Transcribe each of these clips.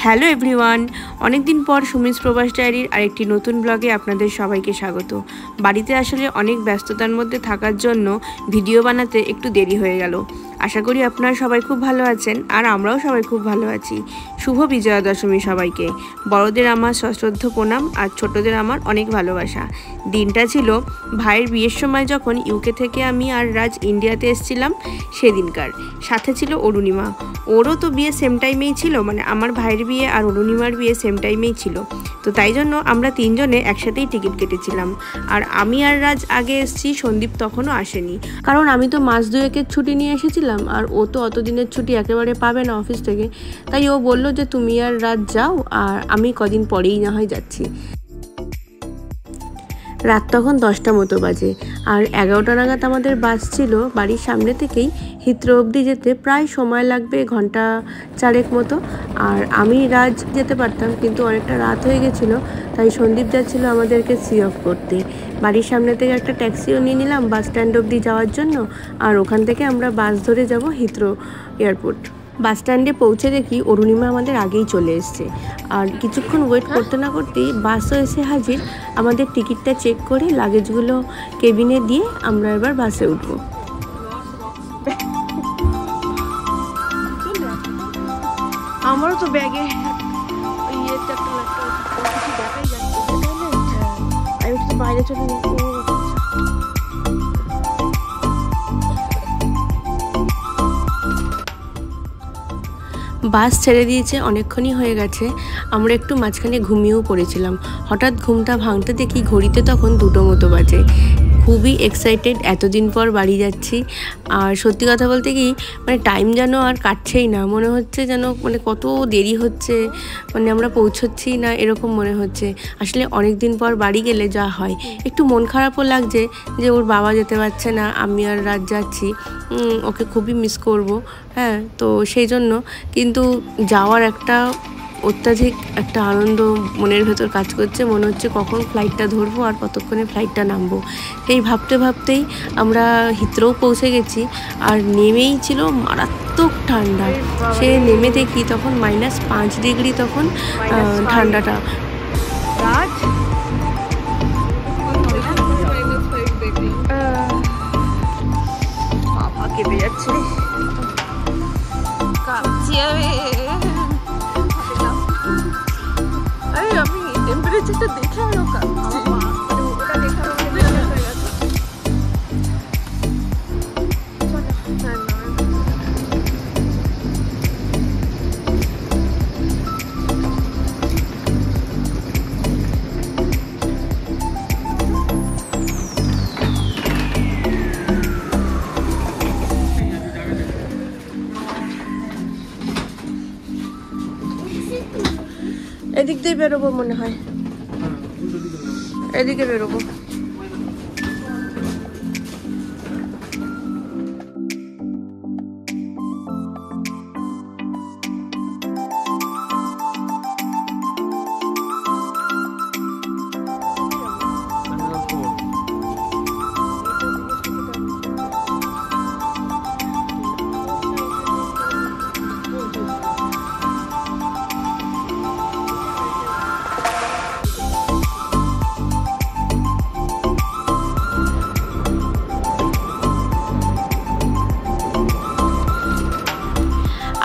Hello everyone, অনেক দিন পর সুমিস প্রবাস ডায়েরির আরেকটি নতুন ব্লগে আপনাদের সবাইকে স্বাগত। বাড়িতে আসলে অনেক ব্যস্ততার মধ্যে থাকার জন্য ভিডিও বানাতে একটু দেরি হয়ে গেল। আশা করি আপনারা সবাই খুব ভালো আছেন, আর আমরাও সবাই খুব ভালো আছি। শুভ বিজয়া দশমী সবাইকে। বড়দের আমার সশ্রদ্ধ প্রণাম, আর ছোটদের আমার অনেক ভালোবাসা। দিনটা ছিল ভাইয়ের বিয়ের সময় যখন ইউকে থেকে আমি আর রাজ ইন্ডিয়াতে এসেছিলাম সেদিনকার। সাথে ছিল অরুণিমা। ওরও তো বিয়ে সেম টাইমেই ছিল, মানে আমার ভাইয়ের বিয়ে আর অরুণিমার বিয়ে সেম টাইমেই ছিল। তো তাই জন্য আমরা তিনজনে একসাথেই টিকিট কেটেছিলাম। আর আমি আর রাজ আগে এসেছি, সন্দীপ তখনও আসেনি, কারণ আমি তো মাস দুয়েকের ছুটি নিয়ে এসেছিলাম, আর ও তো অত দিনের ছুটি একেবারে পাবে না অফিস থেকে। তাই ও বললো যে তুমি আর রাজ যাও, আর আমি কদিন পরেই না হয় যাচ্ছি। রাত তখন 10টা মতো বাজে, আর 11টা নাগাদ আমাদের বাস ছিল। বাড়ির সামনে থেকেই হিথ্রো অবধি যেতে প্রায় সময় লাগবে ঘন্টা চারেক মতো। আর আমি রাজ যেতে পারতাম, কিন্তু অনেকটা রাত হয়ে গেছিলো, তাই সন্দীপ যাচ্ছিল আমাদেরকে সি অফ করতে। বাড়ির সামনে থেকে একটা ট্যাক্সিও নিয়ে নিলাম বাস স্ট্যান্ড অবধি যাওয়ার জন্য, আর ওখান থেকে আমরা বাস ধরে যাব হিথ্রো এয়ারপোর্ট। বাস স্ট্যান্ডে পৌঁছে দেখি অরুণিমা আমাদের আগেই চলে এসছে। আর কিছুক্ষণ ওয়েট করতে না করতেই বাসও এসে হাজির। আমাদের টিকিটটা চেক করে লাগেজগুলো কেবিনে দিয়ে আমরা এবার বাসে উঠবো। আমারও তো ব্যাগে আমি তো বাইরে চলে বাস ছেড়ে দিয়েছে, অনেকক্ষণই হয়ে গেছে। আমরা একটু মাঝখানে ঘুমিয়েও পড়েছিলাম। হঠাৎ ঘুমটা ভাঙতে দেখি ঘড়িতে তখন 2টো মতো বাজে। খুবই এক্সাইটেড, এতদিন পর বাড়ি যাচ্ছি। আর সত্যি কথা বলতে কি, মানে টাইম যেন আর কাটছেই না, মনে হচ্ছে যেন মানে কত দেরি হচ্ছে, মানে আমরা পৌঁছচ্ছি না এরকম মনে হচ্ছে। আসলে অনেক দিন পর বাড়ি গেলে যা হয়, একটু মন খারাপও লাগছে যে ওর বাবা যেতে পারছে না, আমি আর রাত যাচ্ছি, ওকে খুবই মিস করব। হ্যাঁ, তো সেই জন্য কিন্তু যাওয়ার একটা অত্যাধিক একটা আনন্দ মনের ভেতর কাজ করছে। মনে হচ্ছে কখন ফ্লাইটটা ধরবো আর কতক্ষণে ফ্লাইটটা নামবো। এই ভাবতে ভাবতেই আমরা হিথ্রোও পৌঁছে গেছি। আর নেমেই ছিল মারাত্মক ঠান্ডা। সে নেমে দেখি তখন -5 ডিগ্রি, তখন ঠান্ডাটা। বাবা কেঁপে যাচ্ছে। আমি টেম্পারেচারটা দেখে আরো কাঁপছি। এদিক দিয়ে বেরোবো মনে হয়, এদিকে বেরোবো।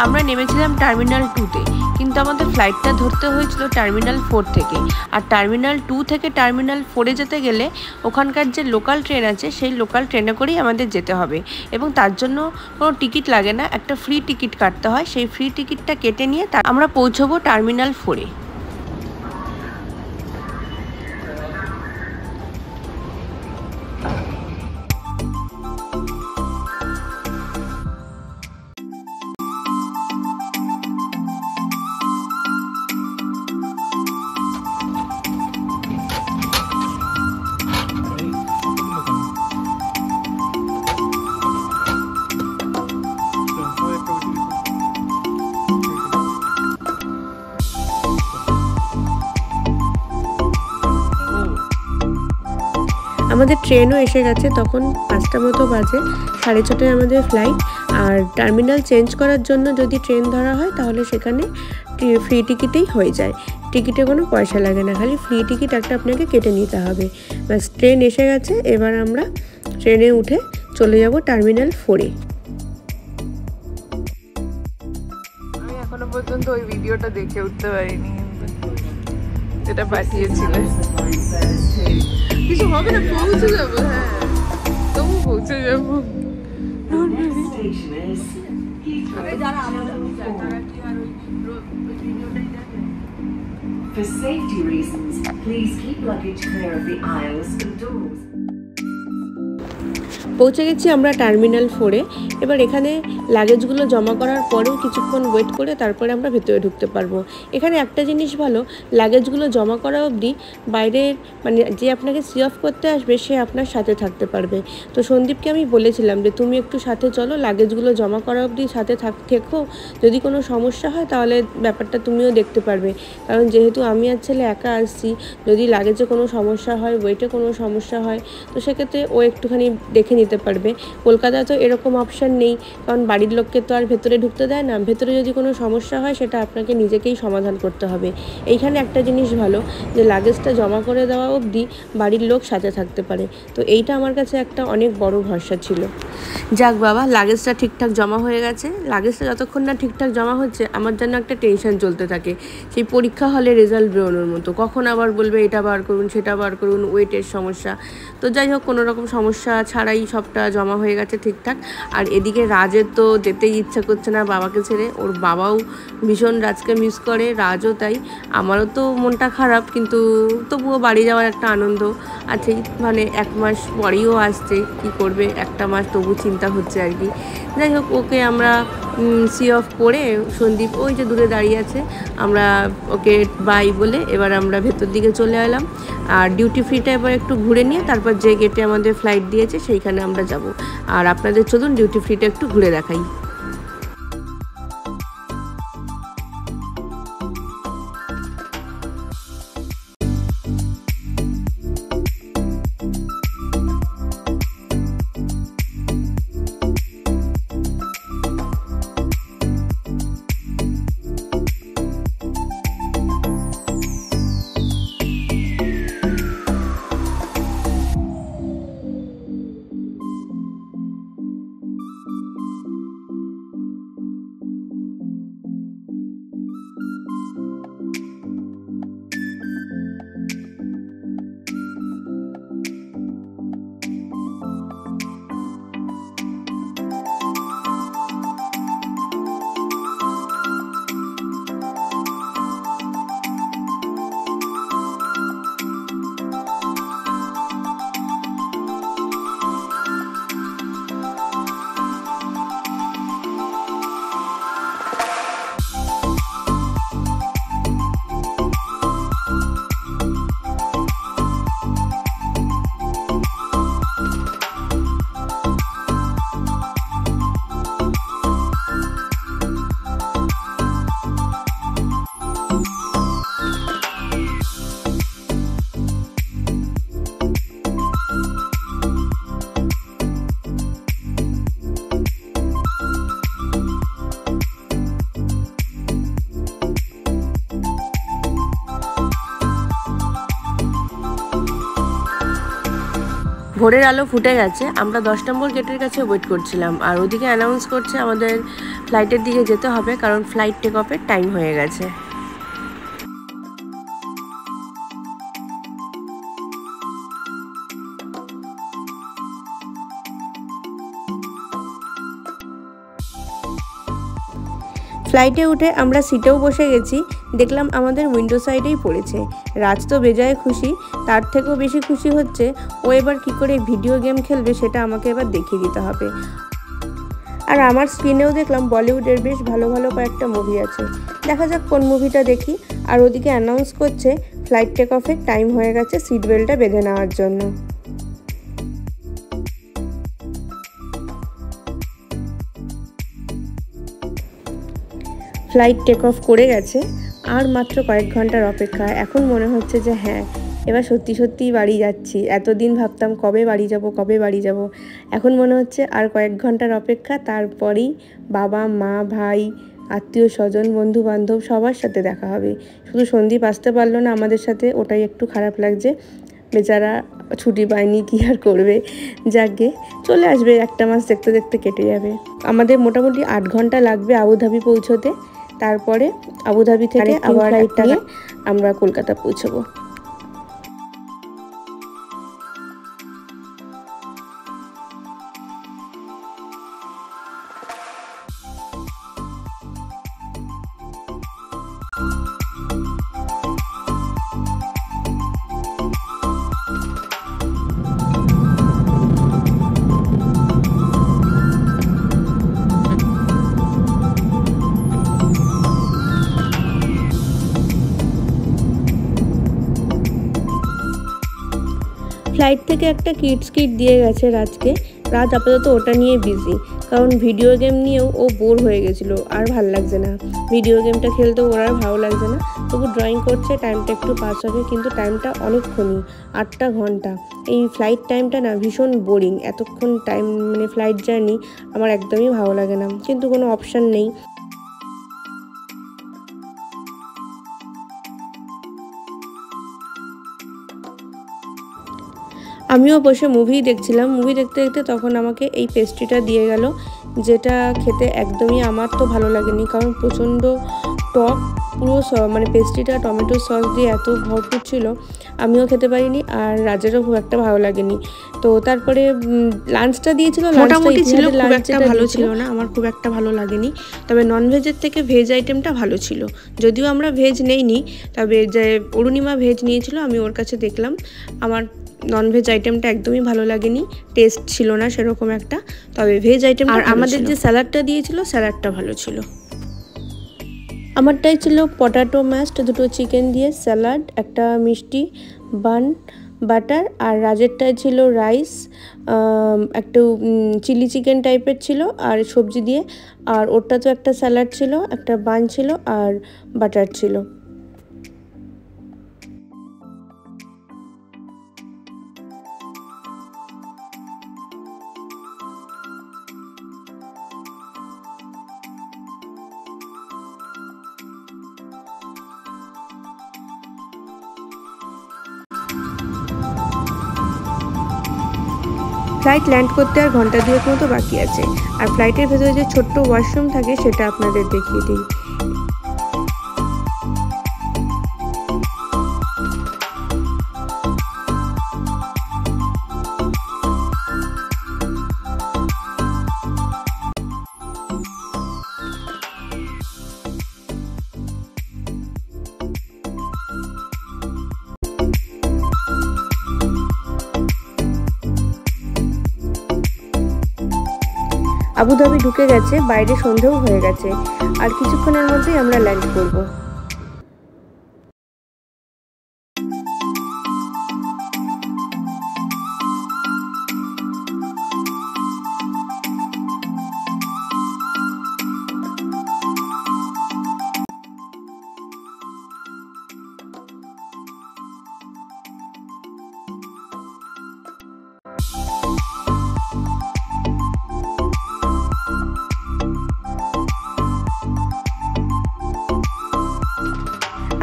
আমরা নেমেছিলাম টার্মিনাল 2-তে, কিন্তু আমাদের ফ্লাইটটা ধরতে হয়েছিল টার্মিনাল 4 থেকে। আর টার্মিনাল 2 থেকে টার্মিনাল 4-এ যেতে গেলে ওখানকার যে লোকাল ট্রেন আছে, সেই লোকাল ট্রেনে করেই আমাদের যেতে হবে, এবং তার জন্য কোনো টিকিট লাগে না, একটা ফ্রি টিকিট কাটতে হয়। সেই ফ্রি টিকিটটা কেটে নিয়ে আমরা পৌঁছবো টার্মিনাল 4-এ। আমাদের ট্রেনও এসে গেছে, তখন 5টা মতো বাজে, 6:30টায় আমাদের ফ্লাইট। আর টার্মিনাল চেঞ্জ করার জন্য যদি ট্রেন ধরা হয় তাহলে সেখানে ফ্রি টিকিটেই হয়ে যায়, টিকিটে কোনো পয়সা লাগে না, খালি ফ্রি টিকিট একটা আপনাকে কেটে নিতে হবে। বাস ট্রেন এসে গেছে, এবার আমরা ট্রেনে উঠে চলে যাব টার্মিনাল 4-এ। আমি এখনো পর্যন্ত ওই ভিডিওটা দেখে উঠতে পারিনি, যেটা পাঠিয়েছিলে। কিছু হবে না, পৌঁছে যাবো। হ্যাঁ, তবু পৌঁছে যাবো। For safety reasons, please keep luggage clear of the aisles and doors. পৌঁছে গেছি আমরা টার্মিনাল 4-এ। এবার এখানে লাগেজগুলো জমা করার পরেও কিছুক্ষণ ওয়েট করে তারপরে আমরা ভেতরে ঢুকতে পারবো। এখানে একটা জিনিস ভালো, লাগেজগুলো জমা করা অবধি বাইরের মানে যে আপনাকে সি অফ করতে আসবে সে আপনার সাথে থাকতে পারবে। তো সন্দীপকে আমি বলেছিলাম যে তুমি একটু সাথে চলো, লাগেজগুলো জমা করা অবধি সাথে থেকো, যদি কোনো সমস্যা হয় তাহলে ব্যাপারটা তুমিও দেখতে পারবে। কারণ যেহেতু আমি আর ছেলে একা আসছি, যদি লাগেজে কোনো সমস্যা হয়, ওয়েটে কোনো সমস্যা হয়, তো সেক্ষেত্রে ও একটুখানি দেখে নিতে পারবে। কলকাতায় তো এরকম অপশান নেই, কারণ বাড়ির লোককে তো আর ভেতরে ঢুকতে দেয় না। ভেতরে যদি কোনো সমস্যা হয় সেটা আপনাকে নিজেকেই সমাধান করতে হবে। এইখানে একটা জিনিস ভালো যে লাগেজটা জমা করে দেওয়া অবধি বাড়ির লোক সাথে থাকতে পারে। তো এইটা আমার কাছে একটা অনেক বড় ভরসা ছিল। যাক বাবা, লাগেজটা ঠিকঠাক জমা হয়ে গেছে। লাগেজটা যতক্ষণ না ঠিকঠাক জমা হচ্ছে আমার জন্য একটা টেনশন চলতে থাকে, সেই পরীক্ষা হলে রেজাল্ট বেরোনোর মতো। কখন আবার বলবে এটা বার করুন, সেটা বার করুন, ওয়েটের সমস্যা। তো যাই হোক, কোনো রকম সমস্যা ছাড়াই সবটা জমা হয়ে গেছে ঠিকঠাক। আর এদিকে রাজের তো যেতেই ইচ্ছা করছে না বাবাকে ছেড়ে, ওর বাবাও ভীষণ রাজকে মিস করে, রাজও তাই। আমারও তো মনটা খারাপ, কিন্তু তবুও বাড়ি যাওয়ার একটা আনন্দ আছে। মানে 1 মাস পরেও আসছে, কি করবে, একটা মাস তবু চিন্তা হচ্ছে আর কি। যাই হোক, ওকে আমরা সি অফ করে, সন্দীপ ওই যে দূরে দাঁড়িয়ে আছে, আমরা ওকে বাই বলে এবার আমরা ভেতর দিকে চলে এলাম। আর ডিউটি ফ্রিটা এবার একটু ঘুরে নিয়ে তারপর যে গেটে আমাদের ফ্লাইট দিয়েছে সেইখানে আমরা যাব। আর আপনাদের চলুন ডিউটি ফ্রিটা একটু ঘুরে দেখাই। ভোরের আলো ফুটে গেছে, আমরা 10 নম্বর গেটের কাছে ওয়েট করছিলাম। আর ওদিকে অ্যানাউন্স করছে আমাদের ফ্লাইটের দিকে যেতে হবে, কারণ ফ্লাইট টেক অফের টাইম হয়ে গেছে। ফ্লাইটে উঠে আমরা সিটেও বসে গেছি, দেখলাম আমাদের উইন্ডো সাইডেই পড়েছে। রাজ তো বেজায় খুশি, তার থেকেও বেশি খুশি হচ্ছে ও এবার কী করে ভিডিও গেম খেলবে সেটা আমাকে এবার দেখিয়ে দিতে হবে। আর আমার স্ক্রিনেও দেখলাম বলিউডের বেশ ভালো ভালো কয়েকটা মুভি আছে, দেখা যাক কোন মুভিটা দেখি। আর ওদিকে অ্যানাউন্স করছে ফ্লাইট টেক অফের টাইম হয়ে গেছে, সিট বেল্টটা বেঁধে নেওয়ার জন্য। ফ্লাইট টেক অফ করে গেছে, আর মাত্র কয়েক ঘন্টার অপেক্ষা। এখন মনে হচ্ছে যে হ্যাঁ, এবার সত্যি সত্যিই বাড়ি যাচ্ছি। এতদিন ভাবতাম কবে বাড়ি যাব। এখন মনে হচ্ছে আর কয়েক ঘন্টার অপেক্ষা, তারপরেই বাবা মা ভাই আত্মীয় স্বজন বন্ধু বান্ধব সবার সাথে দেখা হবে। শুধু সন্দীপ আসতে পারলো না আমাদের সাথে, ওটাই একটু খারাপ লাগছে। বেচারা ছুটি পায়নি, কি আর করবে। যাকগে, চলে আসবে, একটা মাস দেখতে দেখতে কেটে যাবে। আমাদের মোটামুটি 8 ঘন্টা লাগবে আবুধাবি পৌঁছতে। তারপরে আবুধাবি থেকে আবার ফ্লাইট নিয়ে আমরা কলকাতা পৌঁছবো। ফ্লাইট থেকে একটা কিডস কিট দিয়ে গেছে রাজকে। রাজ আপাতত ওটা নিয়ে বিজি, কারণ ভিডিও গেম নিয়েও ও বোর হয়ে গেছিলো, আর ভাল লাগছে না ভিডিও গেমটা খেলতেও, ওর আর ভালো লাগছে না। তবু ড্রয়িং করছে, টাইমটা একটু পাস হবে, কিন্তু টাইমটা অনেকক্ষণই, 8টা ঘন্টা। এই ফ্লাইট টাইমটা না ভীষণ বোরিং, এতক্ষণ টাইম মানে ফ্লাইট জার্নি আমার একদমই ভালো লাগে না, কিন্তু কোনো অপশান নেই। আমিও বসে মুভি দেখছিলাম। মুভি দেখতে দেখতে তখন আমাকে এই পেস্ট্রিটা দিয়ে গেল, যেটা খেতে একদমই আমার তো ভালো লাগেনি, কারণ প্রচণ্ড টক। পুরো মানে পেস্ট্রিটা টমেটো সস দিয়ে এত ভরপুর ছিল, আমিও খেতে পারিনি, আর রাজেরও খুব একটা ভালো লাগেনি। তো তারপরে লাঞ্চটা দিয়েছিল, মোটামুটি ছিল, খুব একটা ভালো ছিল না, আমার খুব একটা ভালো লাগেনি। তবে ননভেজের থেকে ভেজ আইটেমটা ভালো ছিল, যদিও আমরা ভেজ নেইনি, তবে যে অরুণিমা ভেজ নিয়েছিল, আমি ওর কাছে দেখলাম। আমার ননভেজ আইটেমটা একদমই ভালো লাগেনি, টেস্ট ছিল না সেরকম একটা। তবে ভেজ আইটেম আর আমাদের যে স্যালাডটা দিয়েছিল, স্যালাডটা ভালো ছিল। আমারটাই ছিল পটাটো ম্যাশড, 2টো চিকেন দিয়ে স্যালাড, একটা মিষ্টি বান বাটার। আর রাজেরটাই ছিল রাইস, একটু চিলি চিকেন টাইপের ছিল আর সবজি দিয়ে। আর ওরটা তো একটা স্যালাড ছিল, একটা বান ছিল আর বাটার ছিল। ফ্লাইট ল্যান্ড করতে আর ঘন্টা 2 মতো বাকি আছে। আর ফ্লাইটের ভেতরে যে ছোট্ট ওয়াশরুম থাকে সেটা আপনাদের দেখিয়ে দিই। আবুধাবি ঢুকে গেছে, বাইরে সন্ধেও হয়ে গেছে, আর কিছুক্ষণের মধ্যেই আমরা ল্যান্ড করব।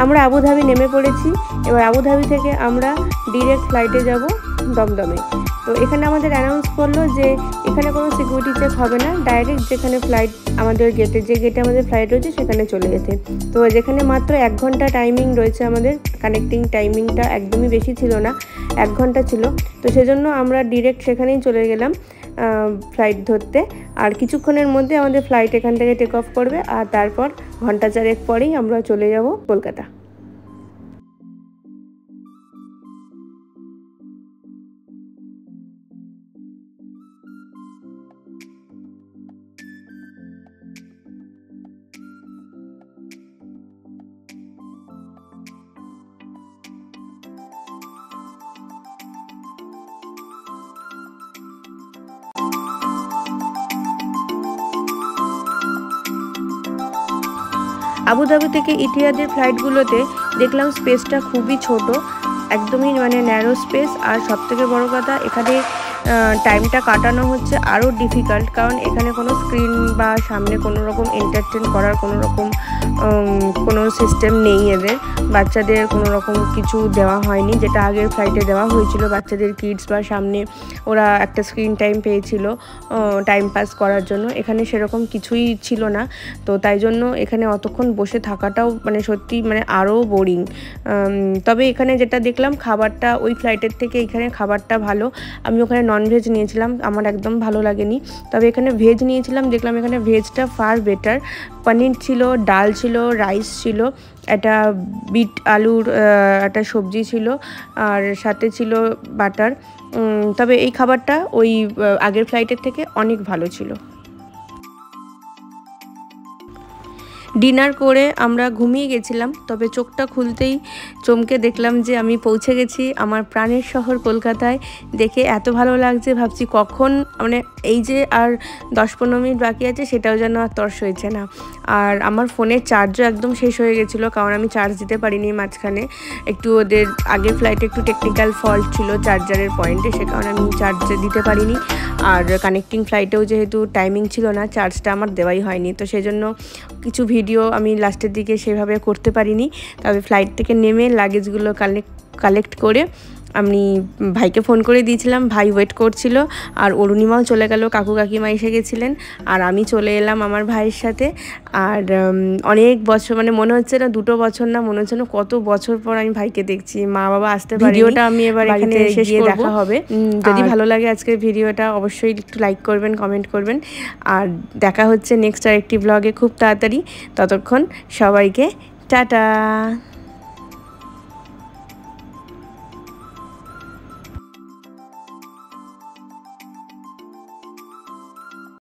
আমরা আবুধাবি নেমে পড়েছি। এবার আবুধাবি থেকে আমরা ডিরেক্ট ফ্লাইটে যাব দমদমে। তো এখানে আমাদের অ্যানাউন্স করলো যে এখানে কোনো সিকিউরিটি চেক হবে না, ডাইরেক্ট যেখানে ফ্লাইট আমাদের গেটে, যে গেটে আমাদের ফ্লাইট রয়েছে সেখানে চলে যেতে। তো যেখানে মাত্র 1 ঘন্টা টাইমিং রয়েছে, আমাদের কানেক্টিং টাইমিংটা একদমই বেশি ছিল না, 1 ঘন্টা ছিল। তো সেজন্য আমরা ডিরেক্ট সেখানেই চলে গেলাম ফ্লাইট ধরতে। আর কিছুক্ষণের মধ্যে আমাদের ফ্লাইট এখান থেকে টেক অফ করবে, আর তারপর ঘন্টা 4 পরেই আমরা চলে যাব কলকাতা। আবুধাবি থেকে ইতিহাদের ফ্লাইটগুলোতে দেখলাম স্পেসটা খুবই ছোট, একদমই মানে ন্যারো স্পেস। আর সবথেকে বড় কথা এখানে টাইমটা কাটানো হচ্ছে আরও ডিফিকাল্ট, কারণ এখানে কোনো স্ক্রিন বা সামনে কোনো রকম এন্টারটেন করার কোনো রকম কোনো সিস্টেম নেই এদের। বাচ্চাদের কোনো রকম কিছু দেওয়া হয়নি, যেটা আগের ফ্লাইটে দেওয়া হয়েছিল বাচ্চাদের কিডস বা সামনে ওরা একটা স্ক্রিন টাইম পেয়েছিল টাইম পাস করার জন্য। এখানে সেরকম কিছুই ছিল না, তো তাই জন্য এখানে অতক্ষণ বসে থাকাটাও মানে সত্যি মানে আরও বোরিং। তবে এখানে যেটা দেখলাম খাবারটা ওই ফ্লাইটের থেকে এখানে খাবারটা ভালো। আমি ওখানে ননভেজ নিয়েছিলাম, আমার একদম ভালো লাগেনি। তবে এখানে ভেজ নিয়েছিলাম, দেখলাম এখানে ভেজটা ফার বেটার। পনির ছিল, ডাল ছিল, রাইস ছিল, একটা বিট আলুর একটা সবজি ছিল, আর সাথে ছিল বাটার। তবে এই খাবারটা ওই আগের ফ্লাইটের থেকে অনেক ভালো ছিল। ডিনার করে আমরা ঘুমিয়ে গেছিলাম, তবে চোখটা খুলতেই চমকে দেখলাম যে আমি পৌঁছে গেছি আমার প্রাণের শহর কলকাতায়। দেখে এত ভালো লাগছে, ভাবছি কখন মানে এই যে আর 10-15 মিনিট বাকি আছে সেটাও যেন আর তর্স হয়েছে না। আর আমার ফোনের চার্জও একদম শেষ হয়ে গেছিলো, কারণ আমি চার্জ দিতে পারিনি মাঝখানে। একটু ওদের আগের ফ্লাইটে একটু টেকনিক্যাল ফল্ট ছিল চার্জারের পয়েন্টে, সে কারণে আমি চার্জ দিতে পারিনি। আর কানেক্টিং ফ্লাইটেও যেহেতু টাইমিং ছিল না, চার্জটা আমার দেওয়াই হয়নি, তো সেই জন্য কিছু ভিডিও আমি লাস্টের দিকে সেভাবে করতে পারিনি। তবে ফ্লাইট থেকে নেমে লাগেজগুলো কালেক্ট করে আমি ভাইকে ফোন করে দিয়েছিলাম, ভাই ওয়েট করছিল। আর অরুণিমাও চলে গেল, কাকু কাকিমা এসে গেছিলেন, আর আমি চলে এলাম আমার ভাইয়ের সাথে। আর অনেক বছর মানে মনে হচ্ছে না 2 বছর না, মনে হচ্ছে না কত বছর পর আমি ভাইকে দেখছি। মা বাবা আসতে পারে, ভিডিওটা আমি এবার এখানে শেষ করে দেখা হবে। যদি ভালো লাগে আজকের ভিডিওটা অবশ্যই একটু লাইক করবেন, কমেন্ট করবেন। আর দেখা হচ্ছে নেক্সট আরেকটি ব্লগে খুব তাড়াতাড়ি। ততক্ষণ সবাইকে টাটা।